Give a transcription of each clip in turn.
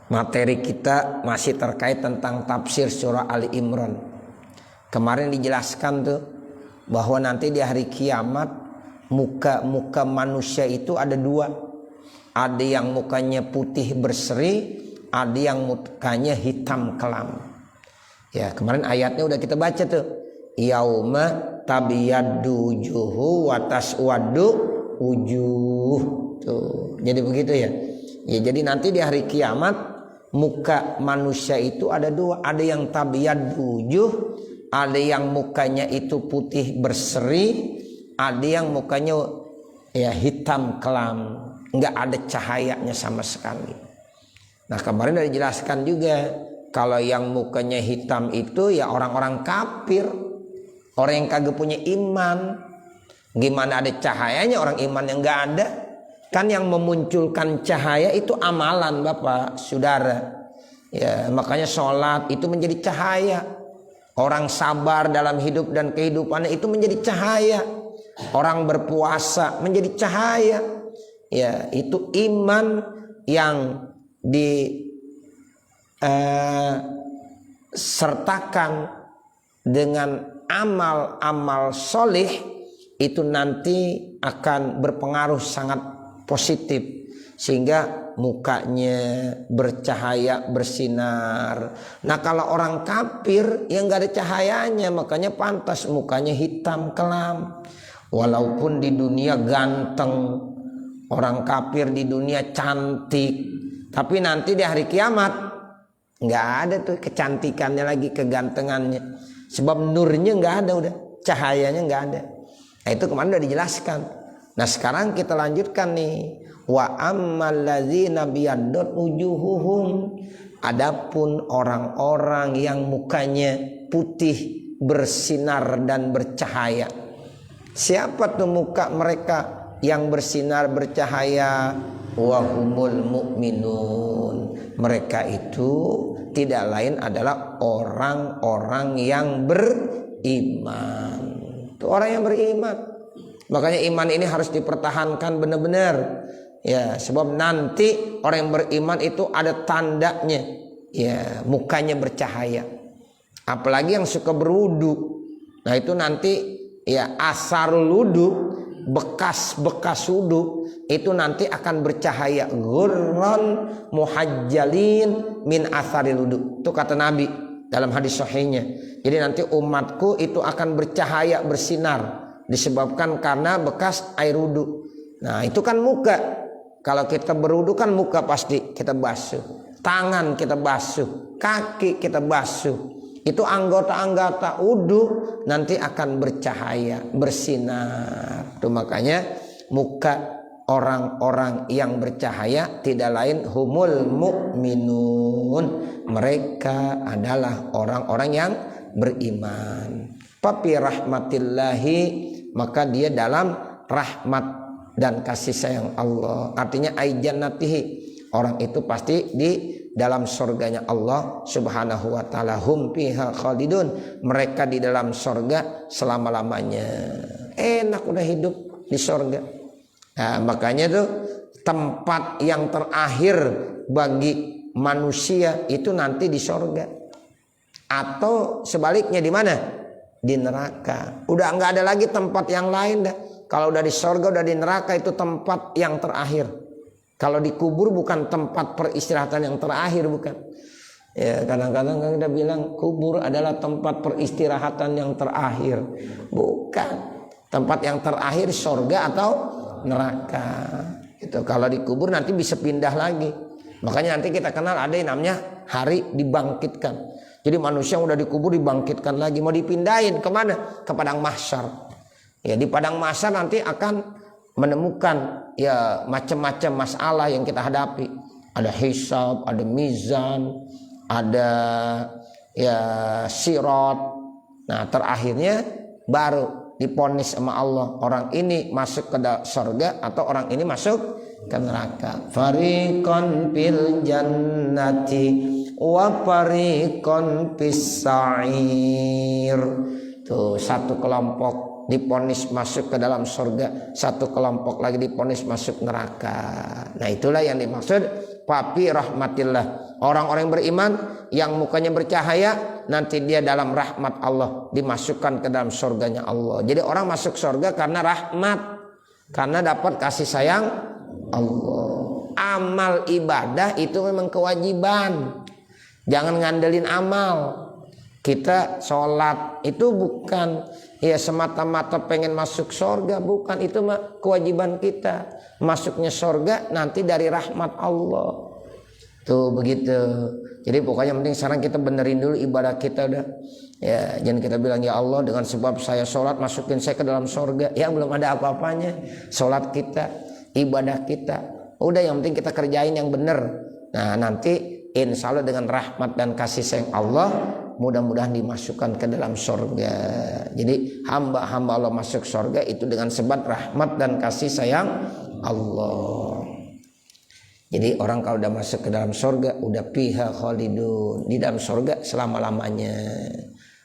Materi kita masih terkait tentang tafsir surah Ali Imran. Kemarin dijelaskan tuh bahwa nanti di hari kiamat muka manusia itu ada dua. Ada yang mukanya putih berseri, ada yang mukanya hitam kelam. Ya, kemarin ayatnya udah kita baca tuh. Yauma tabyaddu wujuhu wa taswaddu wujuh. Tuh. Jadi begitu ya. Ya, jadi nanti di hari kiamat muka manusia itu ada dua, ada yang tabyad wujuh, ada yang mukanya itu putih berseri, ada yang mukanya ya hitam kelam, nggak ada cahayanya sama sekali. Nah kemarin udah dijelaskan juga kalau yang mukanya hitam itu ya orang-orang kafir, orang yang kagak punya iman. Gimana ada cahayanya orang iman yang nggak ada? Kan yang memunculkan cahaya itu amalan Bapak, Saudara. Ya, makanya sholat itu menjadi cahaya. Orang sabar dalam hidup dan kehidupannya itu menjadi cahaya. Orang berpuasa menjadi cahaya. Ya, itu iman yang disertakan dengan amal-amal solih itu nanti akan berpengaruh sangat positif sehingga mukanya bercahaya bersinar. Nah kalau orang kafir yang nggak ada cahayanya makanya pantas mukanya hitam kelam. Walaupun di dunia ganteng, orang kafir di dunia cantik, tapi nanti di hari kiamat nggak ada tuh kecantikannya lagi, kegantengannya. Sebab nurnya nggak ada, udah cahayanya nggak ada. Nah itu kemarin udah dijelaskan. Nah sekarang kita lanjutkan nih. Wa ammal ladzina biyaddat wujuhuhum. Adapun orang-orang yang mukanya putih bersinar dan bercahaya. Siapa tuh muka mereka yang bersinar bercahaya? Wa humul mu'minun. Mereka itu tidak lain adalah orang-orang yang beriman. Itu orang yang beriman. Makanya iman ini harus dipertahankan benar-benar. Ya, sebab nanti orang yang beriman itu ada tandanya. Ya, mukanya bercahaya. Apalagi yang suka berwudu. Nah, itu nanti ya asarul wudu, bekas-bekas wudu itu nanti akan bercahaya. Ghurran muhajjalin min asaril wudu. Itu kata Nabi dalam hadis sahihnya. Jadi nanti umatku itu akan bercahaya, bersinar disebabkan karena bekas air wudu. Nah itu kan muka. Kalau kita berwudu kan muka pasti kita basuh, tangan kita basuh, kaki kita basuh. Itu anggota-anggota wudu nanti akan bercahaya, bersinar. Itu makanya muka orang-orang yang bercahaya tidak lain humul mu'minun. Mereka adalah orang-orang yang beriman. Papi rahmatillahi, maka dia dalam rahmat dan kasih sayang Allah. Artinya ai jannatihi, orang itu pasti di dalam surganya Allah Subhanahu wa taala. Hum fiha khalidun, mereka di dalam surga selama-lamanya. Enak udah hidup di surga. Nah, makanya tuh tempat yang terakhir bagi manusia itu nanti di surga. Atau sebaliknya di mana? Di neraka. Udah nggak ada lagi tempat yang lain dah. Kalau udah di surga, udah di neraka, itu tempat yang terakhir. Kalau dikubur bukan tempat peristirahatan yang terakhir, bukan. Ya kadang-kadang kita bilang kubur adalah tempat peristirahatan yang terakhir. Bukan. Tempat yang terakhir surga atau neraka. Itu kalau dikubur nanti bisa pindah lagi. Makanya nanti kita kenal ada yang namanya hari dibangkitkan. Jadi manusia yang udah dikubur dibangkitkan lagi. Mau dipindahin kemana? Ke padang mahsyar. Ya di padang mahsyar nanti akan menemukan ya macam-macam masalah yang kita hadapi. Ada hisab, ada mizan, ada ya sirat. Nah terakhirnya baru diponis sama Allah. Orang ini masuk ke surga atau orang ini masuk ke neraka. Fariqan fil jannati wa fariqan fis sa'ir. Tuh satu kelompok diponis masuk ke dalam surga, satu kelompok lagi diponis masuk neraka. Nah itulah yang dimaksud papi rahmatillah. Orang-orang yang beriman yang mukanya bercahaya nanti dia dalam rahmat Allah, dimasukkan ke dalam surganya Allah. Jadi orang masuk surga karena rahmat, karena dapat kasih sayang Allah. Amal ibadah itu memang kewajiban. Jangan ngandelin amal. Kita sholat itu bukan ya semata-mata pengen masuk surga, bukan, itu mah kewajiban kita. Masuknya surga nanti dari rahmat Allah. Tuh begitu. Jadi pokoknya penting sekarang kita benerin dulu ibadah kita udah. Ya, jangan kita bilang ya Allah dengan sebab saya sholat masukin saya ke dalam surga. Ya belum ada apa-apanya. Sholat kita, ibadah kita. Udah yang penting kita kerjain yang bener. Nah nanti insya Allah dengan rahmat dan kasih sayang Allah mudah-mudahan dimasukkan ke dalam surga. Jadi hamba-hamba Allah masuk surga itu dengan sebab rahmat dan kasih sayang Allah. Jadi orang kalau udah masuk ke dalam surga udah fiha khalidun, di dalam surga selama-lamanya,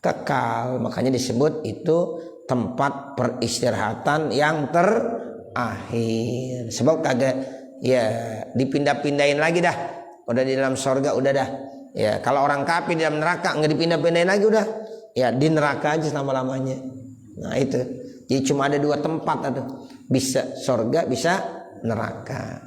kekal. Makanya disebut itu tempat peristirahatan yang terakhir. Sebab kagak ya dipindah-pindahin lagi dah. Udah di dalam surga udah dah. Ya kalau orang kafir di dalam neraka nggak dipindah-pindahin lagi udah. Ya di neraka aja selama-lamanya. Nah itu. Jadi cuma ada dua tempat itu. Bisa surga, bisa neraka.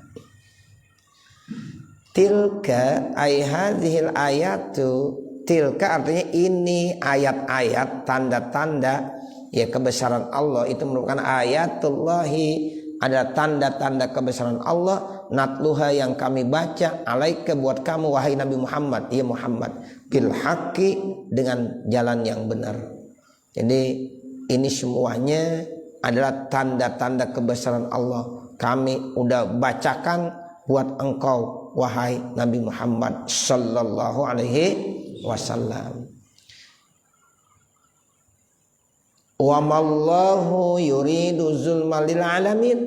Tilka ayhadhil ayatu, tilka artinya ini ayat-ayat, tanda-tanda ya kebesaran Allah, itu merupakan ayatullahi, ada tanda-tanda kebesaran Allah, natluha yang kami baca alaika buat kamu wahai Nabi Muhammad, ya Muhammad, bil haqqi dengan jalan yang benar. Jadi ini semuanya adalah tanda-tanda kebesaran Allah. Kami udah bacakan buat engkau wahai Nabi Muhammad sallallahu alaihi wasallam. Wa mallahu yuridu zulmal lil alamin.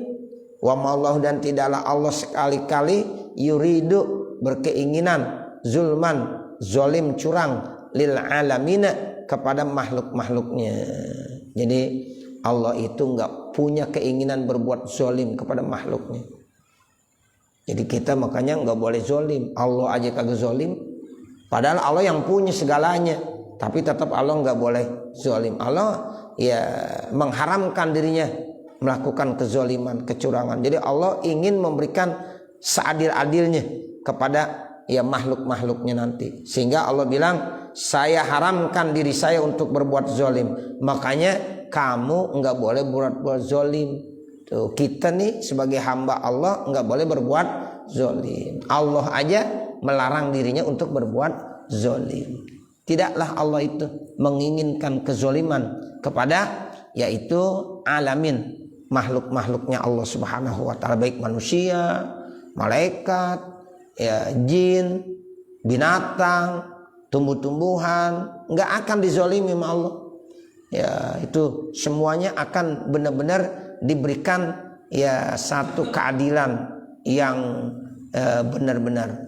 Wa mallahu dan tidaklah Allah sekali-kali yuridu berkeinginan zulman zalim curang lil alamina kepada makhluk-makhluknya. Jadi Allah itu enggak punya keinginan berbuat zalim kepada makhluknya. Jadi kita makanya nggak boleh zolim. Allah aja kagak zolim. Padahal Allah yang punya segalanya. Tapi tetap Allah nggak boleh zolim. Allah ya mengharamkan dirinya melakukan kezoliman, kecurangan. Jadi Allah ingin memberikan seadil-adilnya kepada ya makhluk-makhluknya nanti. Sehingga Allah bilang saya haramkan diri saya untuk berbuat zolim. Makanya kamu nggak boleh berbuat zolim. Tuh, kita nih sebagai hamba Allah nggak boleh berbuat zolim. Allah aja melarang dirinya untuk berbuat zolim. Tidaklah Allah itu menginginkan kezoliman kepada yaitu alamin, makhluk-makhluknya Allah Subhanahu wa taala, baik manusia, malaikat, ya jin, binatang, tumbuh-tumbuhan, nggak akan dizolimi sama Allah. Ya itu semuanya akan benar-benar diberikan ya satu keadilan yang benar-benar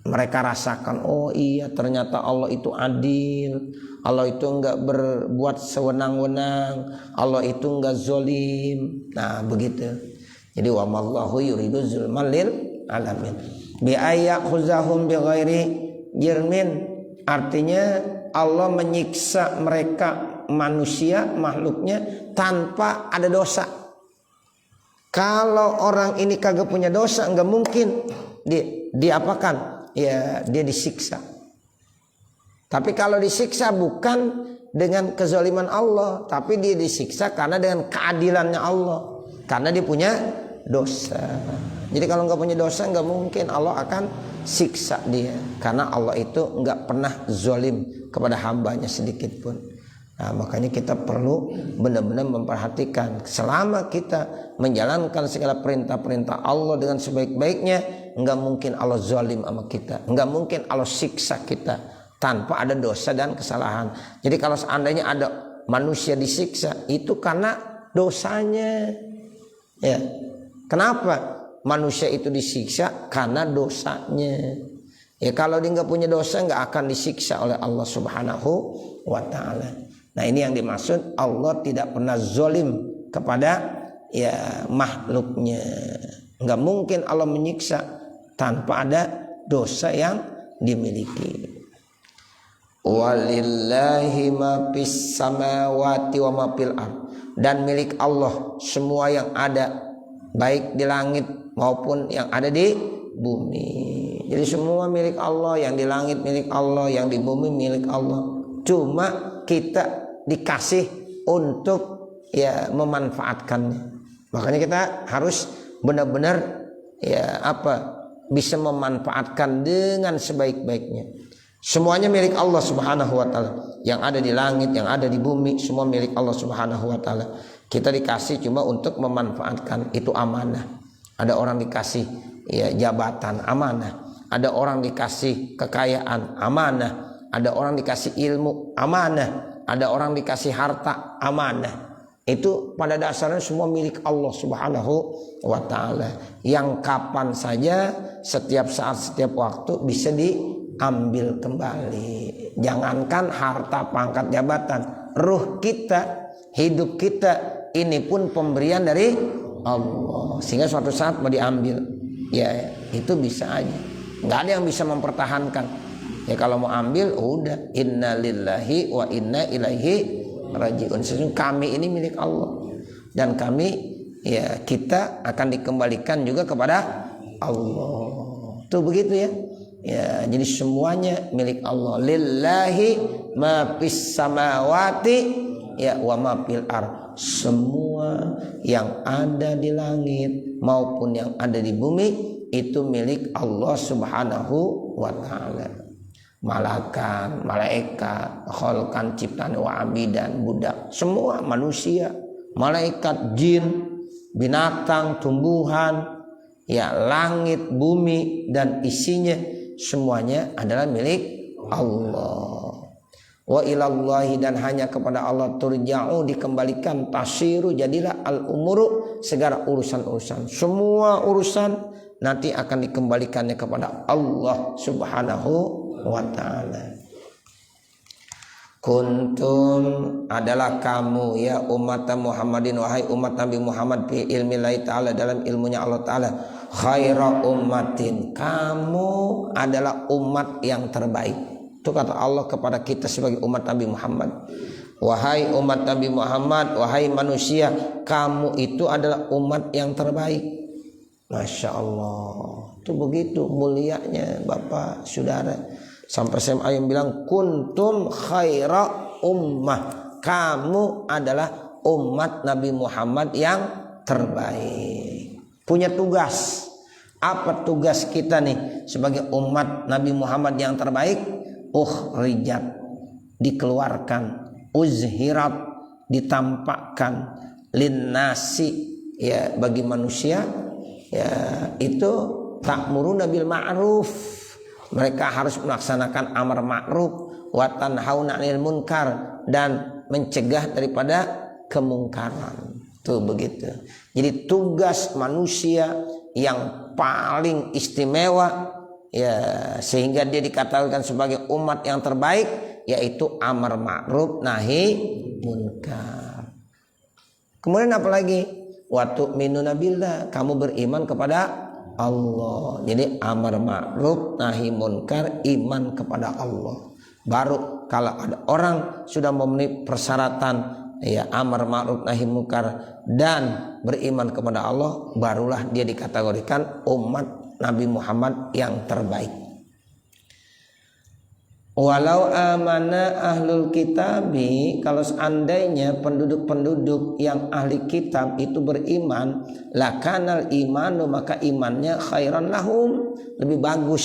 mereka rasakan. Oh iya ternyata Allah itu adil, Allah itu enggak berbuat sewenang-wenang, Allah itu enggak zolim. Nah begitu. Jadi wa mallahu yuridu zulman lil alamin bi ayakhuzahum bi ghairi jirmin, artinya Allah menyiksa mereka manusia makhluknya tanpa ada dosa. Kalau orang ini kagak punya dosa, enggak mungkin diapakan? Ya dia disiksa. Tapi kalau disiksa bukan dengan kezaliman Allah, tapi dia disiksa karena dengan keadilannya Allah, karena dia punya dosa. Jadi kalau enggak punya dosa, enggak mungkin Allah akan siksa dia, karena Allah itu enggak pernah zalim kepada hambanya sedikit pun. Nah, makanya kita perlu benar-benar memperhatikan selama kita menjalankan segala perintah-perintah Allah dengan sebaik-baiknya, enggak mungkin Allah zalim sama kita, enggak mungkin Allah siksa kita tanpa ada dosa dan kesalahan. Jadi kalau seandainya ada manusia disiksa itu karena dosanya. Ya. Kenapa manusia itu disiksa? Karena dosanya. Ya kalau dia enggak punya dosa enggak akan disiksa oleh Allah Subhanahu wa taala. Nah ini yang dimaksud Allah tidak pernah zalim kepada ya makhluknya. Enggak mungkin Allah menyiksa tanpa ada dosa yang dimiliki. Walillahi ma fis samawati wa ma fil ard, dan milik Allah semua yang ada baik di langit maupun yang ada di bumi. Jadi semua milik Allah, yang di langit milik Allah, yang di bumi milik Allah. Cuma kita dikasih untuk ya memanfaatkannya. Makanya kita harus benar-benar bisa memanfaatkan dengan sebaik-baiknya. Semuanya milik Allah Subhanahu wa taala. Yang ada di langit, yang ada di bumi, semua milik Allah Subhanahu wa taala. Kita dikasih cuma untuk memanfaatkan, itu amanah. Ada orang dikasih jabatan, amanah. Ada orang dikasih kekayaan, amanah. Ada orang dikasih ilmu, amanah. Ada orang dikasih harta, amanah. Itu pada dasarnya semua milik Allah Subhanahu wa taala. Yang kapan saja, setiap saat, setiap waktu bisa diambil kembali. Jangankan harta, pangkat, jabatan, ruh kita, hidup kita, ini pun pemberian dari Allah. Sehingga suatu saat mau diambil, ya itu bisa aja. Nggak ada yang bisa mempertahankan. Ya kalau mau ambil, udah, inna lillahi wa inna ilaihi rajiun. Sesungguhnya kami ini milik Allah, dan kami kita akan dikembalikan juga kepada Allah. Tuh begitu ya. Ya, jadi semuanya milik Allah. Lillahi ma fis samawati wa ma fil ard. Semua yang ada di langit maupun yang ada di bumi itu milik Allah Subhanahu wa taala. Malakan, malaikat, khalqan, ciptaan, wa abidan, budak, semua manusia, malaikat, jin, binatang, tumbuhan, langit, bumi dan isinya semuanya adalah milik Allah. Wa ilallahi, dan hanya kepada Allah turja'u, dikembalikan, tasiru, jadilah al-umuru, segala urusan-urusan. Semua urusan nanti akan dikembalikannya kepada Allah Subhanahu wa ta'ala. Kuntum, adalah kamu ya umat Muhammadin, wahai umat Nabi Muhammad, fi ilmillahi ta'ala, dalam ilmunya Allah ta'ala, khaira ummatin, kamu adalah umat yang terbaik. Itu kata Allah kepada kita sebagai umat Nabi Muhammad. Wahai umat Nabi Muhammad, wahai manusia, kamu itu adalah umat yang terbaik. Masya Allah. Itu begitu mulianya Bapak Saudara. Sampai saya ayam bilang kuntum khaira ummah, kamu adalah umat Nabi Muhammad yang terbaik. Punya tugas. Apa tugas kita nih sebagai umat Nabi Muhammad yang terbaik? Ukhrijat, dikeluarkan, uzhirat, ditampakkan, linnasi, bagi manusia, itu ta'muruna bil ma'ruf, mereka harus melaksanakan amar ma'ruf, wa tanhauna 'anil munkar, dan mencegah daripada kemungkaran. Tuh begitu. Jadi tugas manusia yang paling istimewa, sehingga dia dikatakan sebagai umat yang terbaik, yaitu amar ma'ruf nahi munkar. Kemudian apa lagi? Wa tu'minuna billah, kamu beriman kepada Allah. Jadi amar ma'ruf nahi munkar, iman kepada Allah. Baru kalau ada orang sudah memenuhi persyaratan amar ma'ruf nahi munkar dan beriman kepada Allah, barulah dia dikategorikan umat Nabi Muhammad yang terbaik. Walau amana ahlul kitabi, kalau seandainya penduduk-penduduk yang ahli kitab itu beriman, lakanal imanu, maka imannya khairan lahum, lebih bagus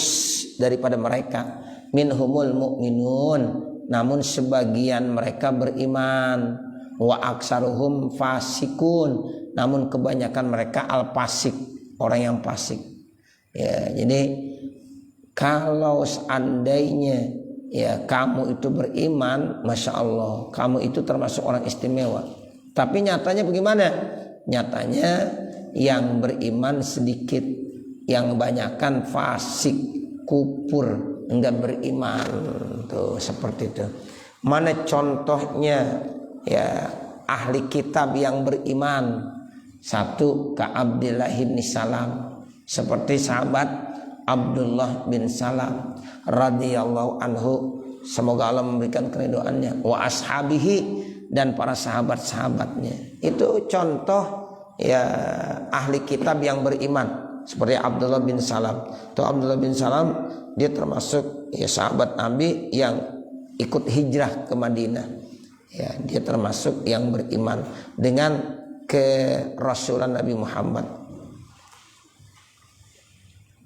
daripada mereka. Minhumul mu'minun, namun sebagian mereka beriman. Wa aksaruhum fasikun, namun kebanyakan mereka al-fasik, orang yang fasik. Jadi kalau seandainya kamu itu beriman, Masya Allah, kamu itu termasuk orang istimewa. Tapi nyatanya bagaimana? Nyatanya yang beriman sedikit, yang kebanyakan fasik, kufur, enggak beriman. Tuh seperti itu. Mana contohnya ahli kitab yang beriman? Satu, ka Abdillah bin Salam, seperti sahabat Abdullah bin Salam radhiyallahu anhu, semoga Allah memberikan keridhaannya, wa ashabihi, dan para sahabat-sahabatnya. Itu contoh ya ahli kitab yang beriman seperti Abdullah bin Salam. Tuh Abdullah bin Salam dia termasuk ya sahabat Nabi yang ikut hijrah ke Madinah. Ya, dia termasuk yang beriman dengan kerasulan Nabi Muhammad.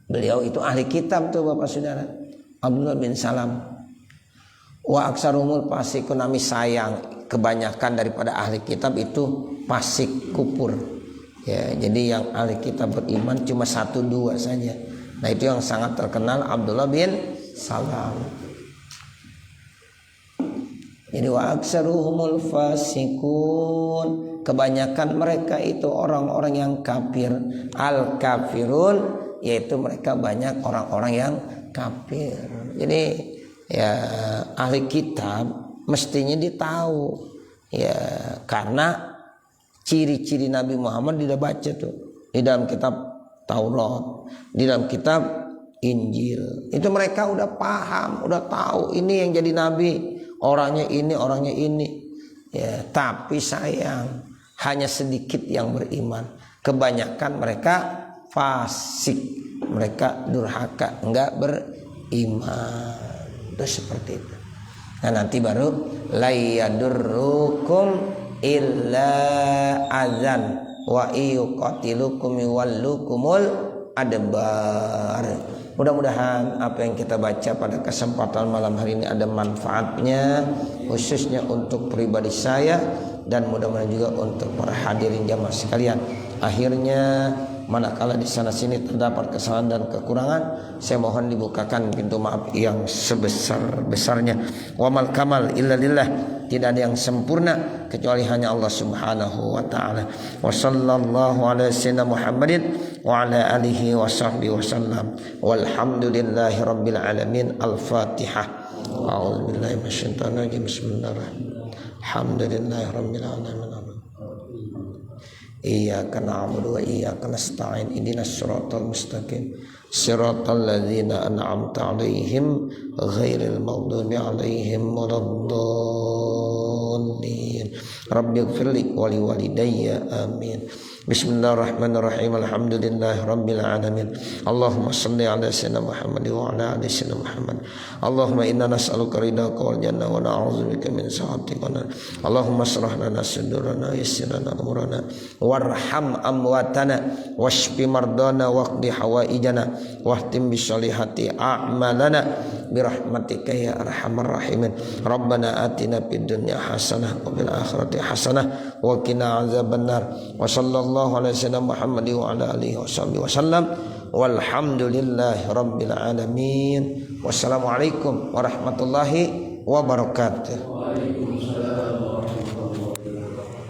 Beliau itu ahli kitab tuh Bapak Saudara, Abdullah bin Salam. Wa aksarumul fasikun, nami sayang kebanyakan daripada ahli kitab itu fasik kufur. Ya, jadi yang ahli kitab beriman cuma 1-2 saja. Nah, itu yang sangat terkenal Abdullah bin Salam. Jadi wa aksaruhumul fasikun, kebanyakan mereka itu orang-orang yang kafir. Al kafirun, yaitu mereka banyak orang-orang yang kafir. Jadi ya ahli kitab mestinya ditahu ya, karena ciri-ciri Nabi Muhammad dia baca tuh di dalam kitab Taurat, di dalam kitab Injil. Itu mereka udah paham, udah tahu ini yang jadi nabi, orangnya ini ya. Tapi sayang hanya sedikit yang beriman, kebanyakan mereka fasik, mereka durhaka, enggak beriman. Itu seperti itu. Nah, nanti baru la yadurrukum illa azan wa yuqatilukum wallukumul adbar. Mudah-mudahan apa yang kita baca pada kesempatan malam hari ini ada manfaatnya, khususnya untuk pribadi saya dan mudah-mudahan juga untuk para hadirin jamaah sekalian. Akhirnya manakala di sana sini terdapat kesalahan dan kekurangan, saya mohon dibukakan pintu maaf yang sebesar-besarnya. Wa mal kamal illa lillah, tidak ada yang sempurna kecuali hanya Allah Subhanahu wa taala. Wa sallallahu ala sayyidina Muhammadin wa ala alihi wa sahbihi wasallam. Walhamdulillahi rabbil alamin. Al-Fatihah. A'udzu billahi minasyaitonir rajim. Bismillahirrahmanirrahim. Alhamdulillahi rabbil alamin. Iyyaka na'budu wa iyyaka nasta'in. Ihdinas siratal mustaqim. Siratal ladzina an'amta 'alaihim ghairil maghdubi 'alaihim waladdallin. Rabbighfirli wa liwalidayya amin. Bismillahirrahmanirrahim. Alhamdulillahi rabbil alamin. Allahumma shalli ala sayyidina Muhammad wa ala ali sayyidina Muhammad. Allahumma inna nas'aluka ridhaka wal jannah wa na'udzubika min sakhatika. Allahumma shrah lana sadrana yassir lana amrana warham amwatana washfi mardana waqdi hawaijana wahtim bisolihati a'malana birahmatika ya arhamar rahimin. Rabbana atina fid dunya hasanah wa fil akhirati hasanah wa qina azabannar. Wa sallallahu ala sayyidina Muhammad wa ala alihi wasallam. Walhamdulillahi rabbil alamin. Wassalamualaikum warahmatullahi wabarakatuh. Waalaikumsalam warahmatullahi wabarakatuh.